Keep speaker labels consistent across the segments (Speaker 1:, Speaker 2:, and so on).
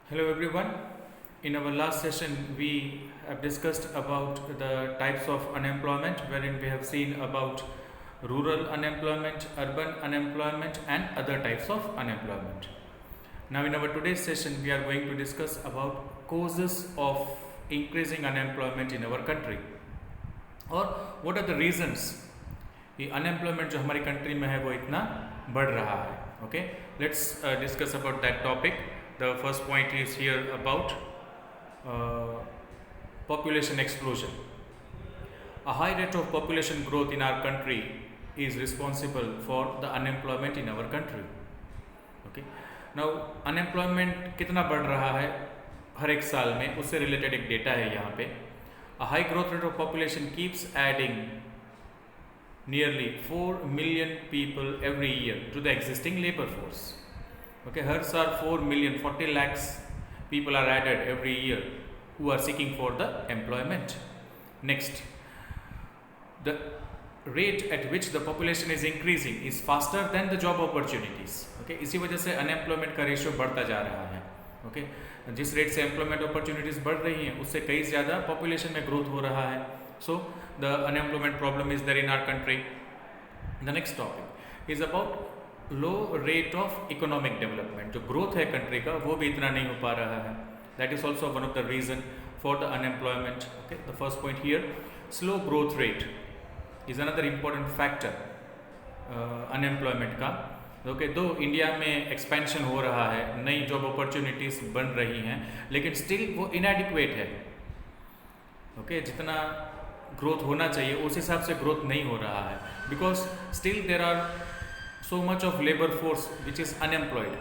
Speaker 1: Hello everyone. In our last session, we have discussed about the types of unemployment, wherein we have seen about rural unemployment, urban unemployment, and other types of unemployment. Now, in our today's session, we are going to discuss about causes of increasing unemployment in our country, और what are the reasons कि unemployment जो हमारी country में है वो इतना बढ़ रहा है. Okay, let's discuss about that topic. The first point is here about population explosion. A high rate of population growth in our country is responsible for the unemployment in our country. Okay, now unemployment कितना बढ़ रहा है हर एक साल में, उससे related एक data है यहाँ पे. A high growth rate of population keeps adding nearly 4 million people every year to the existing labor force. Okay, हर साल 4 million 40 lakhs people are added every year who are seeking for the employment. Next, the rate at which the population is increasing is faster than the job opportunities. Okay, इसी वजह से unemployment का ratio बढ़ता जा रहा है. Okay, जिस rate से एम्प्लॉयमेंट अपॉर्चुनिटीज़ बढ़ रही हैं उससे कई ज़्यादा पॉपुलेशन में ग्रोथ हो रहा है. So the unemployment problem is there in our country. The next topic is about low rate of economic development. जो growth है country का वो भी इतना नहीं हो पा रहा है. That is also one of the reason for the unemployment. Okay, the first point here, slow growth rate is another important factor unemployment का. ओके, दो इंडिया में एक्सपेंशन हो रहा है, नई जॉब अपॉर्चुनिटीज़ बन रही हैं, लेकिन स्टिल वो इनएडिक्वेट है. ओके, जितना ग्रोथ होना चाहिए उस हिसाब से ग्रोथ नहीं हो रहा है, because still there are so much of labour force which is unemployed.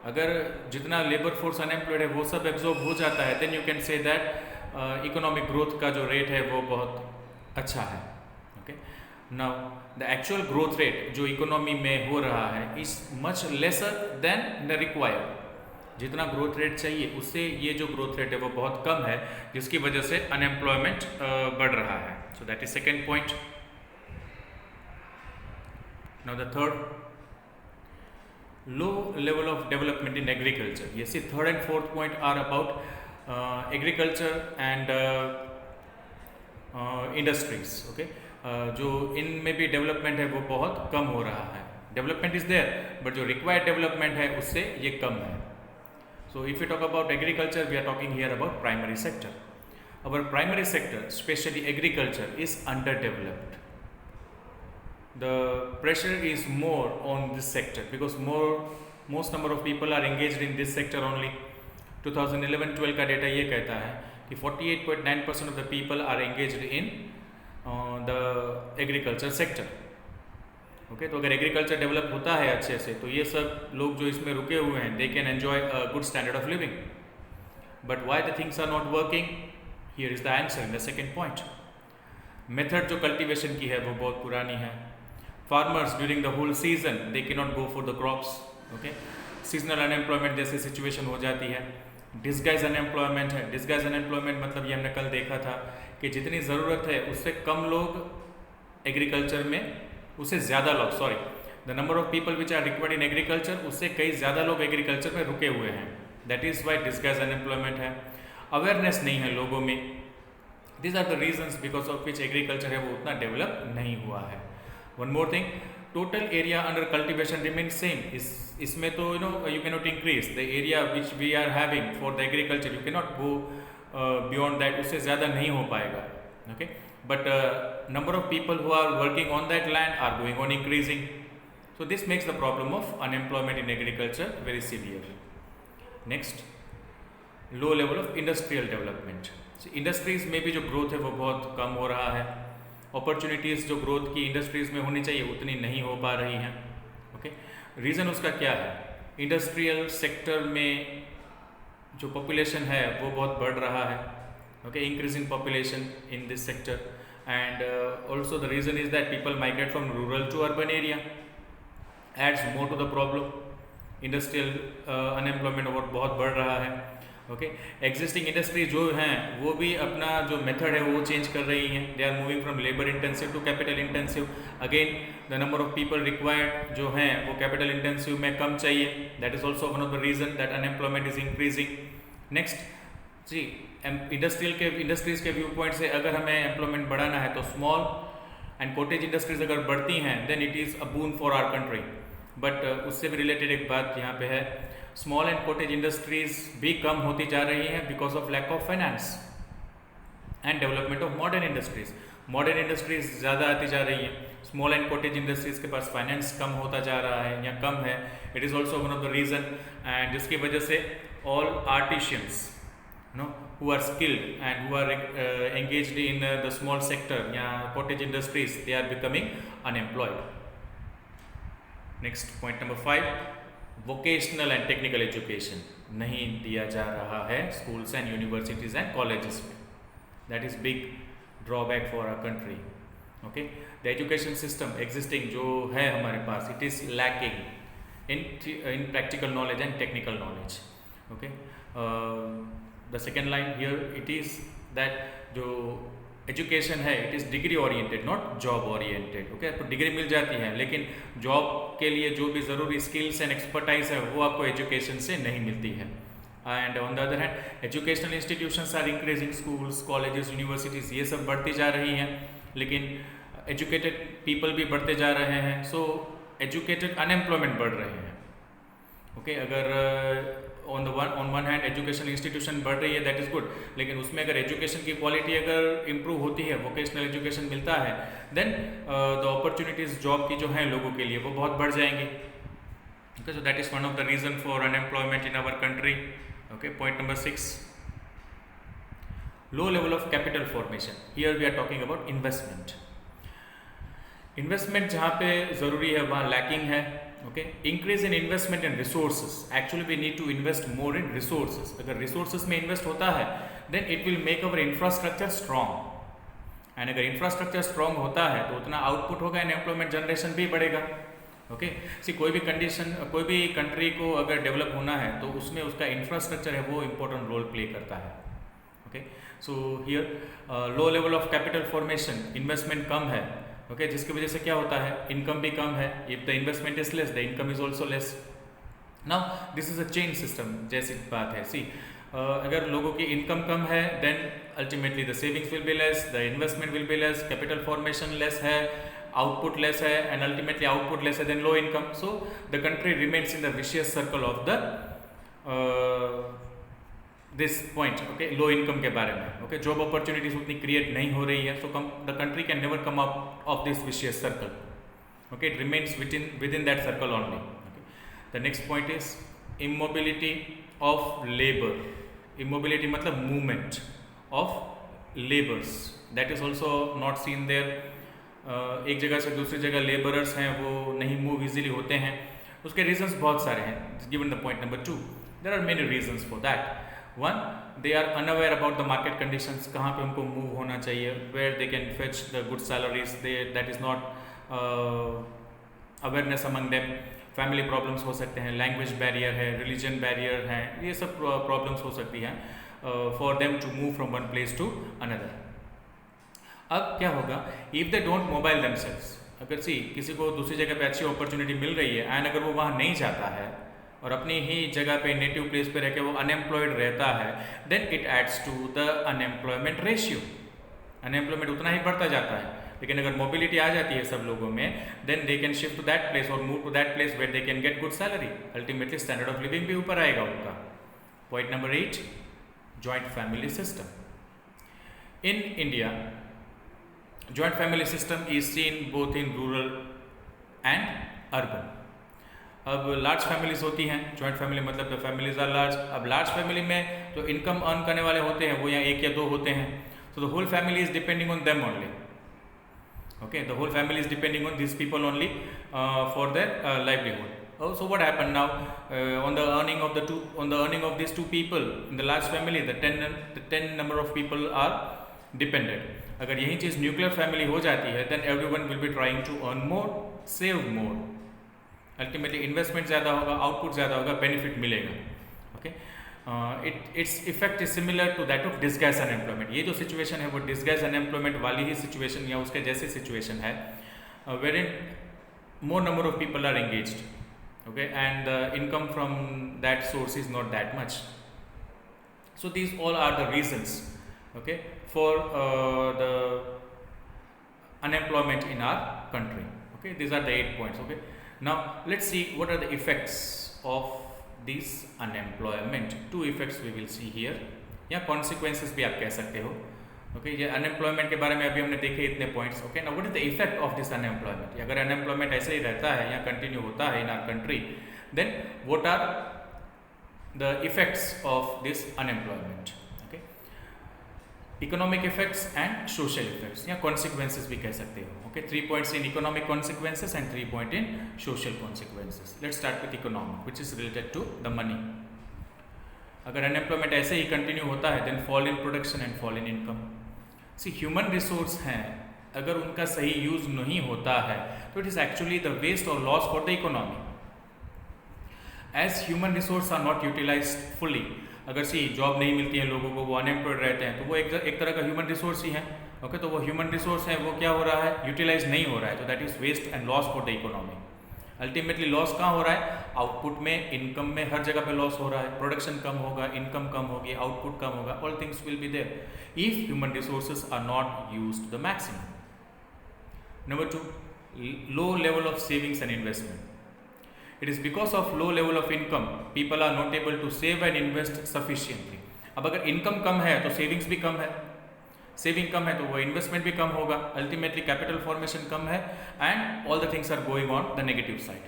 Speaker 1: अगर जितना लेबर फोर्स अनएम्प्लॉयड है वो सब एब्जॉर्ब हो जाता है, then you can say that economic growth का जो रेट है वो बहुत अच्छा है. Okay, now the actual growth rate जो इकोनॉमी में हो रहा है is much lesser than the required. जितना ग्रोथ रेट चाहिए उससे ये जो ग्रोथ रेट है वो बहुत कम है, जिसकी वजह से अनएम्प्लॉयमेंट बढ़ रहा है. So that is second point. Now the third, low level of development in agriculture. These third and fourth point are about agriculture and industries. Okay, जो इनमें भी डेवलपमेंट है वो बहुत कम हो रहा है. डेवलपमेंट इज देयर बट जो रिक्वायर्ड डेवलपमेंट है उससे ये कम है. So if we talk about agriculture, we are talking here about primary sector. Our primary sector, especially agriculture, is underdeveloped. The pressure is more on this sector because most number of people are engaged in this sector only. 2011-12 का data ये कहता है कि 48.9% of the people are engaged in the agriculture sector. Okay, तो अगर agriculture develop होता है अच्छे से तो ये सब लोग जो इसमें रुके हुए हैं they can enjoy a good standard of living. But why the things are not working, here is the answer in the second point. Method जो कल्टीवेशन की है वो बहुत पुरानी है. Farmers during the whole season they can not go for the crops. Okay, seasonal unemployment जैसी situation हो जाती है. डिस्गाइज अनएम्प्लॉयमेंट है. डिस्गाइज अनएम्प्लॉयमेंट मतलब ये हमने कल देखा था कि जितनी ज़रूरत है उससे कम लोग एग्रीकल्चर में, उससे ज़्यादा लोग, sorry, the number of people which are required in agriculture, उससे कई ज़्यादा लोग एग्रीकल्चर में रुके हुए हैं. That is why disguise unemployment है. अवेयरनेस नहीं है लोगों में. This are the reasons because of which agriculture है वो उतना डेवलप नहीं हुआ है. One more thing, total area under cultivation remain same. इसमें तो you can not increase the area which we are having for the agriculture. You can not go beyond that, उससे ज़्यादा नहीं हो पाएगा. Okay, but number of people who are working on that land are going on increasing. So this makes the problem of unemployment in agriculture very severe. Next, low level of industrial development. So industries में भी जो growth है वो बहुत कम हो रहा है. opportunities जो growth की industries में होनी चाहिए उतनी नहीं हो पा रही हैं. okay, reason उसका क्या है? industrial sector में जो population है वो बहुत बढ़ रहा है. Okay, increasing population in this sector, and also the reason is that people migrate from rural to urban area, adds more to the problem. Industrial unemployment और बहुत बढ़ रहा है। ओके, एग्जिस्टिंग इंडस्ट्री जो हैं वो भी अपना जो मेथड है वो चेंज कर रही हैं। They are moving from labour intensive to capital intensive. Again the number of people required जो हैं वो कैपिटल इंटेंसिव में कम चाहिए। That is also one of the reason that unemployment is increasing. Next जी, इंडस्ट्रीज के व्यू पॉइंट से अगर हमें एम्प्लॉयमेंट बढ़ाना है तो स्मॉल एंड कॉटेज इंडस्ट्रीज अगर बढ़ती हैं then it is a boon for our country. But उससे भी रिलेटेड एक बात यहाँ पे है, स्मॉल एंड कॉटेज इंडस्ट्रीज भी कम होती जा रही हैं because of lack of finance and development of modern industries. Modern industries ज़्यादा आती जा रही हैं, स्मॉल एंड कॉटेज इंडस्ट्रीज के पास फाइनेंस कम होता जा रहा है या कम है। It is also one of the reason, and जिसकी वजह से all artisans who are skilled and who are engaged in the small sector या cottage industries, they are becoming unemployed. Next point number 5, vocational and technical education नहीं दिया जा रहा है schools and universities and colleges में. That is big drawback for our country. Okay, the education system existing जो है हमारे पास, it is lacking in practical knowledge and technical knowledge. Okay, the second line here it is that जो education है it is degree oriented not job oriented. Okay, आपको degree मिल जाती है लेकिन job के लिए जो भी ज़रूरी स्किल्स एंड एक्सपर्टाइज है वो आपको एजुकेशन से नहीं मिलती है। And on the other hand educational institutions are increasing, schools colleges universities ये सब बढ़ती जा रही हैं लेकिन एजुकेटेड पीपल भी बढ़ते जा रहे हैं। सो एजुकेटेड अनएम्प्लॉयमेंट बढ़ रहे हैं। ओके, अगर on one hand educational institution बढ़ रही है दैट इज़ गुड, लेकिन उसमें अगर एजुकेशन की क्वालिटी अगर इम्प्रूव होती है, वोकेशनल एजुकेशन मिलता है, देन द अपॉर्चुनिटीज़ जॉब की जो हैं लोगों के लिए वो बहुत बढ़ जाएंगी। Okay, so that is one of the reason for unemployment in our country. Okay, point number 6, low level of capital formation. Here we are talking about investment. Investment जहाँ पे ज़रूरी है वहाँ लैकिंग है। Okay, increase in investment and resources. Actually we need to invest more in resources. अगर रिसोर्सेज में invest होता है then it will make our infrastructure strong, and अगर इंफ्रास्ट्रक्चर स्ट्रॉन्ग होता है तो उतना आउटपुट होगा एंड एम्प्लॉयमेंट जनरेशन भी बढ़ेगा। ओके, सी कोई भी कंडीशन, कोई भी कंट्री को अगर डेवलप होना है तो उसमें उसका इंफ्रास्ट्रक्चर है वो इंपॉर्टेंट रोल प्ले करता है। Okay, so here low level of capital formation, investment कम है। ओके, जिसकी वजह से क्या होता है, इनकम भी कम है। If the investment is less the income is also less. Now this is a chain system जैसी बात है। सी अगर लोगों की इनकम कम है then ultimately the savings will be less, the investment will be less, capital formation less है, output less है, एंड अल्टीमेटली आउटपुट लेस है then low income. So the country remains in the vicious circle of the this point. Okay, low income के बारे में। Okay, job opportunities उतनी create नहीं हो रही है, so the country can never come out of this vicious circle. Okay, it remains within that circle only. The next point is immobility of labour. Immobility मतलब movement of labours, that is also not seen there. एक जगह से दूसरी जगह labourers हैं वो नहीं move easily होते हैं। उसके रीजंस बहुत सारे हैं। Given the point number 2, there are many reasons for that. One, they are unaware about the market conditions, कहाँ पे उनको मूव होना चाहिए, where they can fetch the good salaries, that is not awareness among them. Family problems हो सकते हैं, language barrier है, religion barrier है, ये सब problems हो सकती हैं for them to move from one place to another. अब क्या होगा, if they don't mobile themselves, अगर किसी को दूसरी जगह पे अच्छी अपॉर्चुनिटी मिल रही है एंड अगर वो वहाँ नहीं जाता है और अपनी ही जगह पे नेटिव प्लेस पे रह के वो अनएम्प्लॉयड रहता है, then it adds to the unemployment ratio. Unemployment उतना ही बढ़ता जाता है। लेकिन अगर मोबिलिटी आ जाती है सब लोगों में, then they can shift to that place और move to that place where they can get good salary. Ultimately standard of living भी ऊपर आएगा उनका। Point number 8, joint family system. In India joint family system is seen both in rural and urban. अब large families होती हैं, joint family मतलब the families are large. अब large family में जो इनकम अर्न करने वाले होते हैं वो यहाँ 1 या 2 होते हैं। So the whole family is depending on them only. Okay, the whole family is depending on this people only for their livelihood. So what happened now on the earning of these two people in the large family, the 10 number of people are dependent. अगर यही चीज़ nuclear family हो जाती है then everyone will be trying to earn more, save more. Ultimately investment ज़्यादा होगा, output ज़्यादा होगा, benefit मिलेगा. Okay, its effect is similar to that of disguise unemployment. ये जो सिचुएशन है वो डिस्गाइज अनएम्प्लॉयमेंट वाली ही सिचुएशन या उसके जैसी सिचुएशन है, where in more number of people are engaged. Okay, and the income from that source is not that much. So these all are the reasons, okay, for the unemployment in our country. Okay, these are the 8 points. Okay, now let's see what are the effects of this unemployment. 2 effects we will see here, या consequences भी आप कह सकते हो. Okay, ये unemployment के बारे में अभी हमने देखे इतने points. Okay, now what is the effect of this unemployment. अगर अनएम्प्लॉयमेंट ऐसे ही रहता है या कंटिन्यू होता है in our country, then what are the effects of this unemployment. Okay, economic effects and social effects या कॉन्सिक्वेंसेस भी कह सकते हो. Okay, 3 points in economic consequences and 3 point in social consequences. Let's start with economic, which is related to the money. अगर unemployment ऐसे ही continue होता है, then fall in production and fall in income. Human resource हैं, अगर उनका सही use नहीं होता है तो it is actually the waste और loss for the economy. As human resource are not utilise fully. अगर जॉब नहीं मिलती है लोगों को, वो अनएम्प्लॉयड रहते हैं, तो वो एक तरह का ह्यूमन रिसोर्स ही है. ओके, तो वो ह्यूमन रिसोर्स है, वो क्या हो रहा है, यूटिलाइज नहीं हो रहा है. तो that is waste and loss for the economy. Ultimately loss कहाँ हो रहा है, आउटपुट में, इनकम में, हर जगह पे लॉस हो रहा है. प्रोडक्शन कम होगा, इनकम कम होगी, आउटपुट कम होगा, all things will be there if human resources are not used to the maximum. Number 2, low level of savings and investment. It is because of low level of income people are not able to save and invest sufficiently. अब अगर income कम है तो savings भी कम है, saving कम है तो वो इन्वेस्टमेंट भी कम होगा. अल्टीमेटली कैपिटल फॉर्मेशन कम है and all the things are going on the negative side.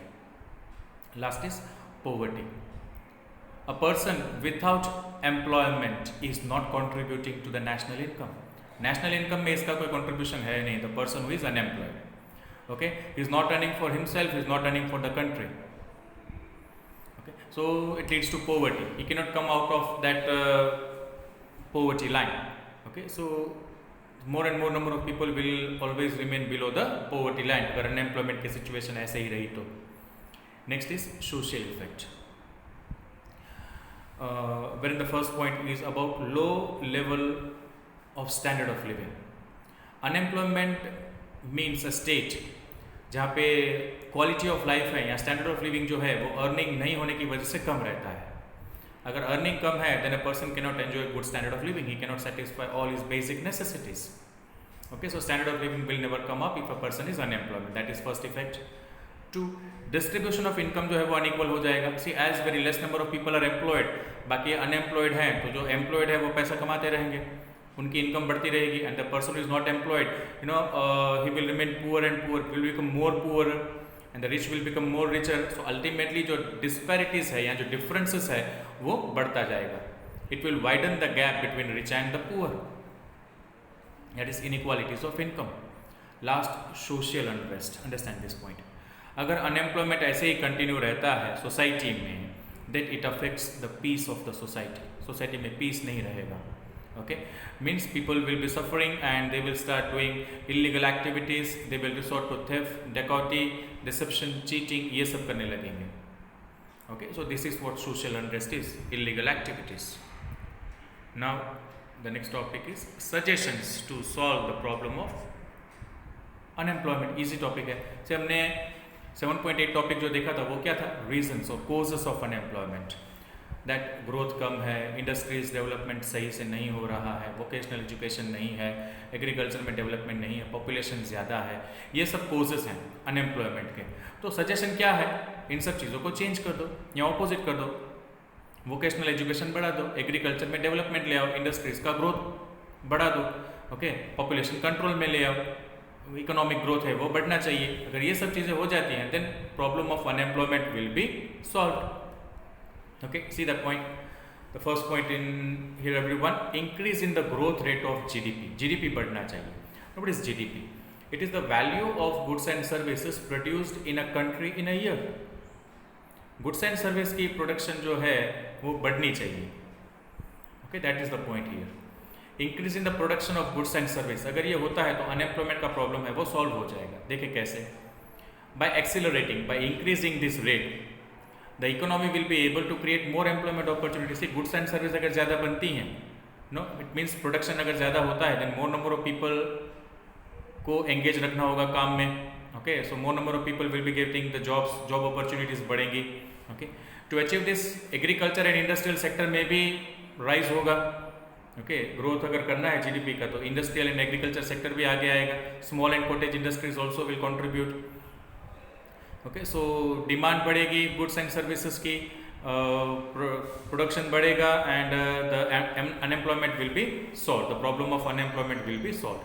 Speaker 1: Last is poverty. A person without employment is not contributing to the national income. National income में इसका कोई contribution है नहीं. The person who is unemployed, okay, he is not earning for himself, he is not earning for the country. Okay, so it leads to poverty. He cannot come out of that poverty line. Okay, so more and more number of people will always remain below the poverty line अगर unemployment की situation ऐसे ही रही तो. Next is social effect. Wherein the first point is about low level of standard of living. Unemployment means a state जहाँ पे quality of life है या standard of living जो है वो अर्निंग नहीं होने की वजह से कम रहता है. अगर अर्निंग कम है then a person can not enjoy good standard of living. He can not satisfy all his basic necessities. Okay, so standard of living will never come up if a person is unemployment. That is first effect. 2, distribution of income जो है वो unequal हो जाएगा. As very less number of people are employed, बाकी unemployed हैं, तो जो employed है वो पैसा कमाते रहेंगे, उनकी इनकम बढ़ती रहेगी. And the person is not employed, you know, he will remain poor and poor, will become more poor and the rich will become more richer. So ultimately जो डिस्पैरिटीज है या जो डिफरेंसेस है वो बढ़ता जाएगा. It will widen the gap between rich and the poor. That is inequalities of income. Last, social unrest. Understand this point. अगर unemployment ऐसे ही कंटिन्यू रहता है सोसाइटी में, then it affects the peace of the society. Society में peace नहीं रहेगा. Okay, means people will be suffering and they will start doing illegal activities. They will resort to theft, डकैती, deception, cheating, ये सब करने लगेंगे. Okay, so this is what social unrest is, illegal activities. Now the next topic is suggestions to solve the problem of unemployment. Easy topic है. से हमने 7.8 topic जो देखा था वो क्या था, रीजंस और causes of unemployment. That growth कम है, इंडस्ट्रीज डेवलपमेंट सही से नहीं हो रहा है, वोकेशनल एजुकेशन नहीं है, एग्रीकल्चर में डेवलपमेंट नहीं है, पॉपुलेशन ज़्यादा है, ये सब कोजेस हैं अनएम्प्लॉयमेंट के. तो सजेशन क्या है, इन सब चीज़ों को चेंज कर दो या ऑपोजिट कर दो. वोकेशनल एजुकेशन बढ़ा दो, एग्रीकल्चर में डेवलपमेंट ले आओ, इंडस्ट्रीज का ग्रोथ बढ़ा दो. ओके, पॉपुलेशन कंट्रोल में ले आओ, इकोनॉमिक ग्रोथ है वो बढ़ना चाहिए. अगर ये सब चीज़ें हो जाती हैं then problem of unemployment will be solved. Okay, see the point. The first point in here everyone, increase in the growth rate of GDP. GDP बढ़ना चाहिए. What is GDP? It is the value of goods and services produced in a country in a year. Goods and service की production जो है वो बढ़नी चाहिए. Okay, that is the point here. Increase in the production of goods and service. अगर ये होता है तो अनएम्प्लॉयमेंट का प्रॉब्लम है वो सॉल्व हो जाएगा. देखिए कैसे. by accelerating, by increasing this rate, the economy will be able to create more employment opportunities. See, goods and service अगर ज़्यादा बनती हैं, no, it means production अगर ज़्यादा होता है, then more number of people को engage रखना होगा काम में. Okay, so more number of people will be getting the jobs, job opportunities बढ़ेंगी. Okay, to achieve this, agriculture and industrial sector में भी rise होगा. ओके, ग्रोथ अगर करना है जीडीपी का तो इंडस्ट्रियल एंड एग्रीकल्चर सेक्टर भी आगे आएगा. Small and cottage industries also will contribute. Okay, so demand बढ़ेगी गुड्स एंड सर्विसेज की, प्रोडक्शन बढ़ेगा and the unemployment will B solve, the problem of unemployment will B solve.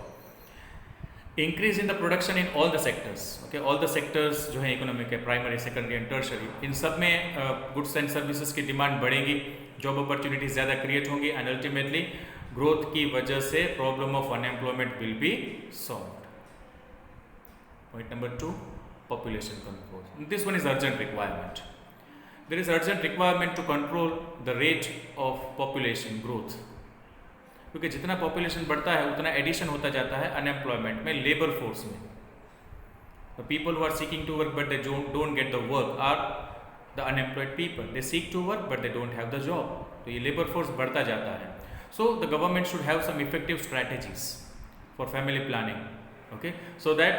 Speaker 1: Increase in the production in all the sectors. Okay, all the sectors जो है economic के, primary, secondary and tertiary, इन सब में goods and services की demand बढ़ेगी, job opportunities ज़्यादा create होंगी and ultimately growth की वजह से problem of unemployment will be solved. Point number 2, population control. This one is urgent requirement. There is urgent requirement to control the rate of population growth. क्योंकि जितना population बढ़ता है उतना addition होता जाता है अनएम्प्लॉयमेंट में, लेबर फोर्स में. The people who are seeking to work but they don't get the work are the unemployed people. They seek to work but they don't have the job. तो ये labour force बढ़ता जाता है. So the government should have some effective strategies for family planning. Okay, so that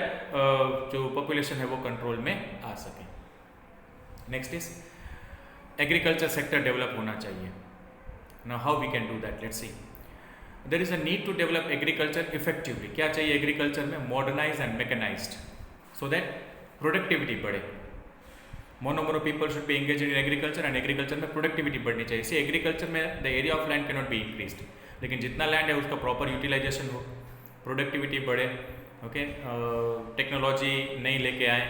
Speaker 1: जो population है वो control में आ सके. Next is agriculture sector develop होना चाहिए. Now how we can do that, let's see. There is a need to develop agriculture effectively. क्या चाहिए एग्रीकल्चर में? Modernise and mechanised, so that productivity बढ़े. More number of people should be engage in agriculture and agriculture में productivity बढ़नी चाहिए. See, agriculture में the area of land can not be increased, लेकिन जितना लैंड है उसका प्रॉपर यूटिलाइजेशन हो, प्रोडक्टिविटी बढ़े. ओके, टेक्नोलॉजी नई लेके आए.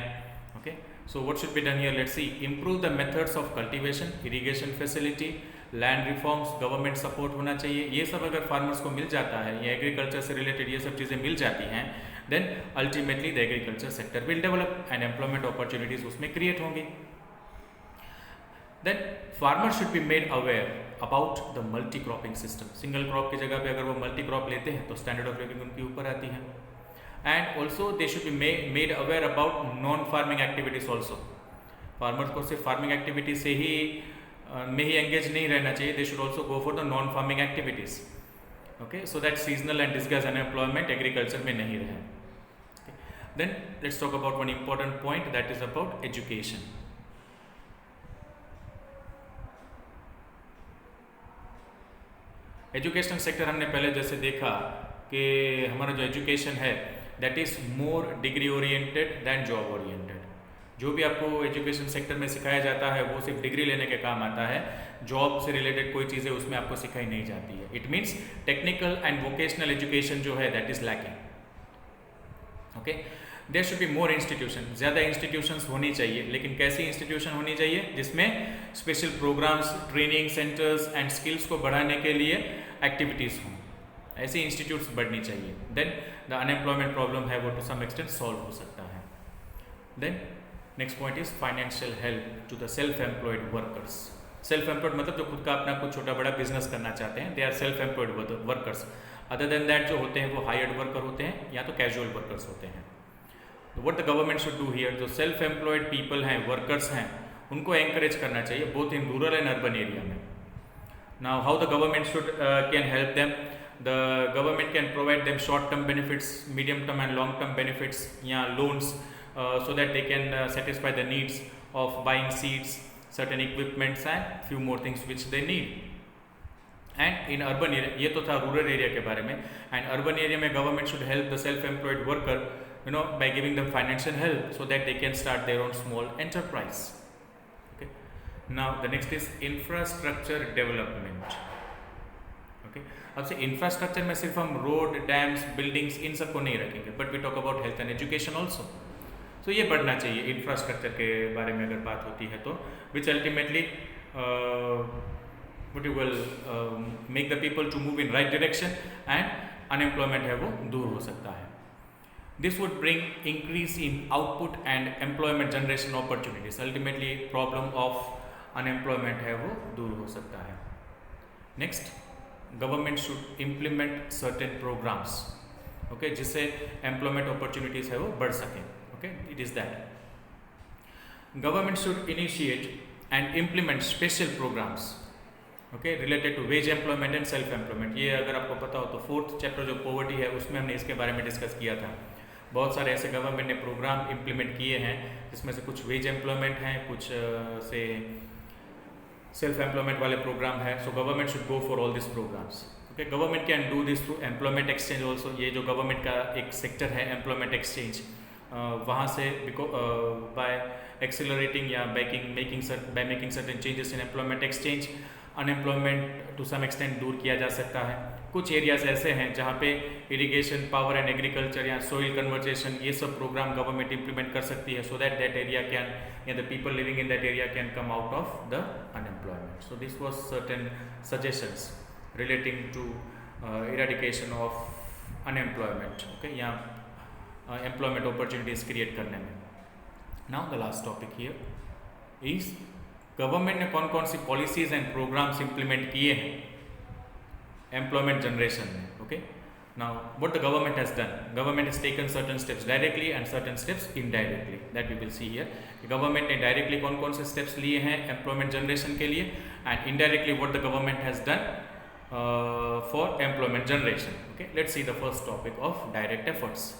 Speaker 1: Okay, so what should be done here, let's see. Improve the methods of cultivation, irrigation facility, land reforms, government support होना चाहिए. ये सब अगर फार्मर्स को मिल जाता है, या एग्रीकल्चर से रिलेटेड ये सब चीज़ें मिल जाती हैं, then ultimately the agriculture sector will develop and employment opportunities उसमें क्रिएट होंगी. Then farmer should be made aware about the multi cropping system. Single crop की जगह पे अगर वो मल्टी क्रॉप लेते हैं तो स्टैंडर्ड ऑफ लिविंग उनकी ऊपर आती है. And also they should be made aware about non farming activities also. Farmers को सिर्फ फार्मिंग एक्टिविटी से ही में ही एंगेज नहीं रहना चाहिए. They should also go for the non farming activities. Okay, so that seasonal and disguised unemployment agriculture में नहीं रहे. Then let's talk about one important point, that is about education. Educational sector हमने पहले जैसे देखा कि हमारा जो एजुकेशन है that is more degree oriented than job oriented. जो भी आपको एजुकेशन सेक्टर में सिखाया जाता है वो सिर्फ डिग्री लेने के काम आता है. जॉब से रिलेटेड कोई चीज़ें उसमें आपको सिखाई नहीं जाती है. It means technical and vocational education जो है that is lacking. Okay, there should be more institution. ज़्यादा इंस्टीट्यूशंस होनी चाहिए, लेकिन कैसी इंस्टीट्यूशन होनी चाहिए? जिसमें special programmes, training centres and skills को बढ़ाने के लिए एक्टिविटीज़ हों. ऐसी इंस्टीट्यूट्स बढ़नी चाहिए. देन द अनएम्प्लॉयमेंट प्रॉब्लम है वो टू सम एक्सटेंट सॉल्व हो सकता है. Then next point is financial help to the self employed workers. Self employed मतलब जो खुद का अपना कुछ छोटा बड़ा बिजनेस करना चाहते हैं, they are self employed workers. Other than that जो होते हैं वो हायर्ड वर्कर होते हैं या तो कैजुअल वर्कर्स होते हैं. What the government should do here, जो सेल्फ एम्प्लॉयड पीपल हैं, वर्कर्स हैं, उनको एंकरेज करना चाहिए both in rural and urban area में. Now how the government should can help them. The government can provide them short-term benefits, medium-term and long-term benefits, loans, so that they can satisfy the needs of buying seeds, certain equipments and few more things which they need. And in urban area, ये तो था rural area के बारे में, and urban area में government should help the self-employed worker, by giving them financial help so that they can start their own small enterprise. Okay. Now the next is infrastructure development. Okay. अब से infrastructure में सिर्फ हम road, dams, buildings इन सब को नहीं रखेंगे, but we talk about health and education also. So ये बढ़ना चाहिए इंफ्रास्ट्रक्चर के बारे में अगर बात होती है तो, which ultimately what you will make the people to move in right direction and unemployment है वो दूर हो सकता है. This would bring increase in output and employment generation opportunities. Ultimately problem of unemployment है वो दूर हो सकता है. Next, government should implement certain programs, okay, जिससे एम्प्लॉयमेंट अपॉर्चुनिटीज़ है वो बढ़ सकें. Okay, it is that. Government should initiate and implement special programs, okay, related to wage employment and self employment. ये अगर आपको पता हो तो 4th चैप्टर जो पॉवर्टी है उसमें हमने इसके बारे में डिस्कस किया था. बहुत सारे ऐसे गवर्नमेंट ने प्रोग्राम इम्प्लीमेंट किए हैं जिसमें से कुछ वेज एम्प्लॉयमेंट हैं, कुछ से सेल्फ एम्प्लॉयमेंट वाले प्रोग्राम है. So government should go for all this programs. Okay, government can do this through employment exchange also. ये जो गवर्नमेंट का एक सेक्टर है एम्प्लॉयमेंट एक्सचेंज, वहाँ से बाय एक्सेलरेटिंग या making certain changes in employment exchange unemployment to some extent दूर किया जा सकता है. कुछ एरियाज ऐसे हैं जहाँ पे इरिगेशन, पावर एंड एग्रीकल्चर या सोइल कन्वर्जेशन, ये सब प्रोग्राम गवर्नमेंट इंप्लीमेंट कर सकती है, सो दैट एरिया कैन या the people living in that area can come out of the unemployment. So this was certain suggestions relating to eradication of unemployment, okay, या employment opportunities create करने में. Now the last topic here is government ने कौन कौन सी policies and programs implement किए हैं employment generation में. Okay, now what the government has done. Government has taken certain steps directly and certain steps indirectly, that we will see here. Government ने directly कौन कौन से स्टेप्स लिए हैं employment generation के लिए, and indirectly what the government has done for employment generation. Okay, let's see the first topic of direct efforts.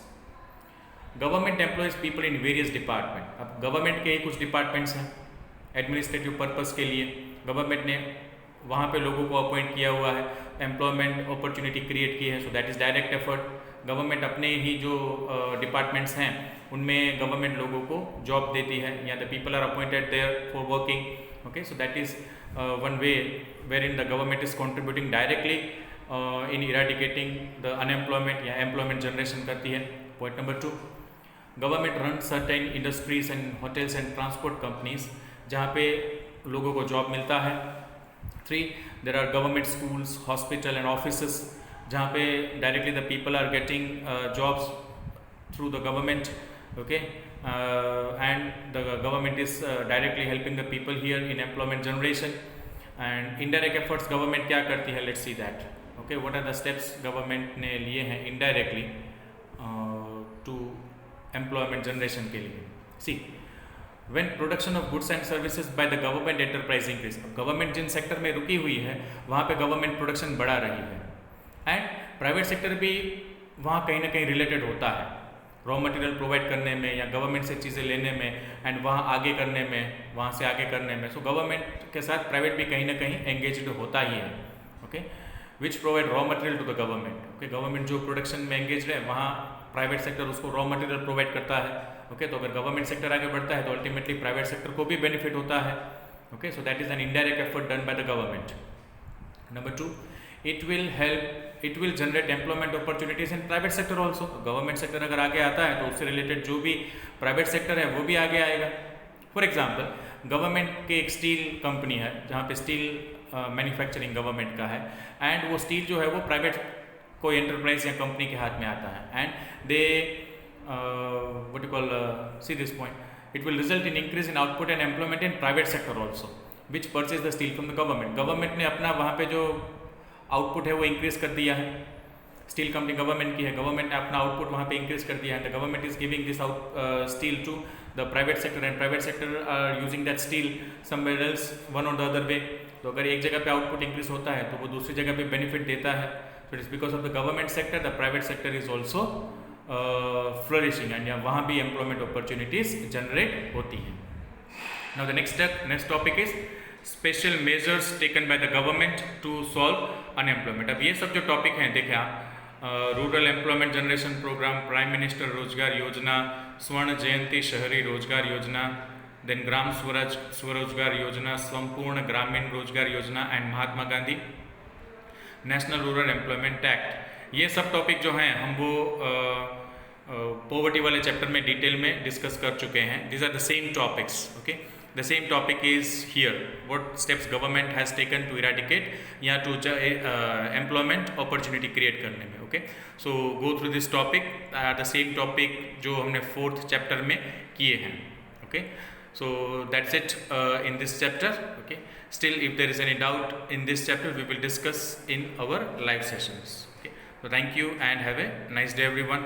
Speaker 1: Government employees people in various department. अब government के ही कुछ डिपार्टमेंट्स हैं एडमिनिस्ट्रेटिव पर्पस के लिए. Government ने वहाँ पे लोगों को अपॉइंट किया हुआ है, एम्प्लॉयमेंट अपॉर्चुनिटी क्रिएट की है, so that is direct effort. Government अपने ही जो डिपार्टमेंट्स हैं उनमें गवर्नमेंट लोगों को जॉब देती है या the people are appointed there for working. Okay, so that is one way where in the government is contributing directly in eradicating the unemployment या एम्प्लॉयमेंट जनरेशन करती है. Point number 2, government run certain industries and hotels and transport companies जहाँ पे लोगों को job मिलता है. 3, there are government schools, hospital and offices जहाँ पे directly the people are getting jobs through the government. Okay, and the government is directly helping the people here in employment generation. And indirect efforts government क्या करती है, let's see that. Okay, what are the steps government ने लिए हैं indirectly to employment generation के लिए. See, when production of goods and services by the government enterprise increase. Government जिन sector में रुकी हुई है वहाँ पे गवर्नमेंट प्रोडक्शन बढ़ा रही है, एंड प्राइवेट सेक्टर भी वहाँ कहीं ना कहीं रिलेटेड होता है रॉ मटेरियल प्रोवाइड करने में या गवर्नमेंट से चीज़ें लेने में एंड वहाँ आगे करने में, वहाँ से आगे करने में. सो गवर्नमेंट के साथ प्राइवेट भी कहीं ना कहीं एंगेज्ड होता ही है. Okay, which provide raw material to the government. Okay, government जो प्रोडक्शन में एंगेज्ड है वहाँ प्राइवेट सेक्टर उसको रॉ मटेरियल प्रोवाइड करता है. ओके, तो अगर गवर्नमेंट सेक्टर आगे बढ़ता है तो अल्टीमेटली प्राइवेट सेक्टर को भी बेनिफिट होता है. Okay, so that is an indirect effort done by the government. Number 2, it will generate employment opportunities in private sector also. Government sector अगर आगे आता है तो उससे रिलेटेड जो भी प्राइवेट सेक्टर है वो भी आगे आएगा. फॉर एग्जाम्पल, गवर्नमेंट की एक स्टील कंपनी है जहाँ पे स्टील मैन्युफैक्चरिंग गवर्नमेंट का है, एंड वो स्टील जो है वो प्राइवेट कोई एंटरप्राइज या कंपनी के हाथ में आता है, and they what you call see this point, it will result in increase in output and employment in private sector also which purchase the steel from the government. Government ने अपना वहाँ पे जो आउटपुट है वो इंक्रीज कर दिया है. स्टील कंपनी गवर्नमेंट की है, गवर्नमेंट ने अपना आउटपुट वहाँ पे इंक्रीज कर दिया है. The government is giving this out steel to the private sector and private sector are using that steel somewhere else one or the other way. तो अगर एक जगह पे आउटपुट इंक्रीज होता है तो वो दूसरी जगह पे बेनिफिट देता है. So it is because of the government sector the private sector is also flourishing and वहाँ भी एम्प्लॉयमेंट अपॉर्चुनिटीज जनरेट होती हैं. Now the next topic is special measures taken by the government to solve unemployment. अब ये सब जो topic हैं देखिए आप, rural employment generation program, prime minister Rozgar Yojana, स्वर्ण जयंती शहरी रोजगार योजना, देन ग्राम स्वरोजगार योजना, संपूर्ण ग्रामीण रोजगार योजना and Mahatma Gandhi national rural employment act. ये सब टॉपिक जो हैं हम वो पॉवर्टी वाले चैप्टर में डिटेल में डिस्कस कर चुके हैं. These are the same topics. Okay, the same topic is here, what steps government has taken to eradicate या टू एम्प्लॉयमेंट अपॉर्चुनिटी क्रिएट करने में. Okay, so go through this topic, the same topic जो हमने 4th chapter में किए हैं. Okay, so that's it in this chapter. Okay, still if there is any doubt in this chapter we will discuss in our live sessions. Okay, so thank you and have a nice day everyone.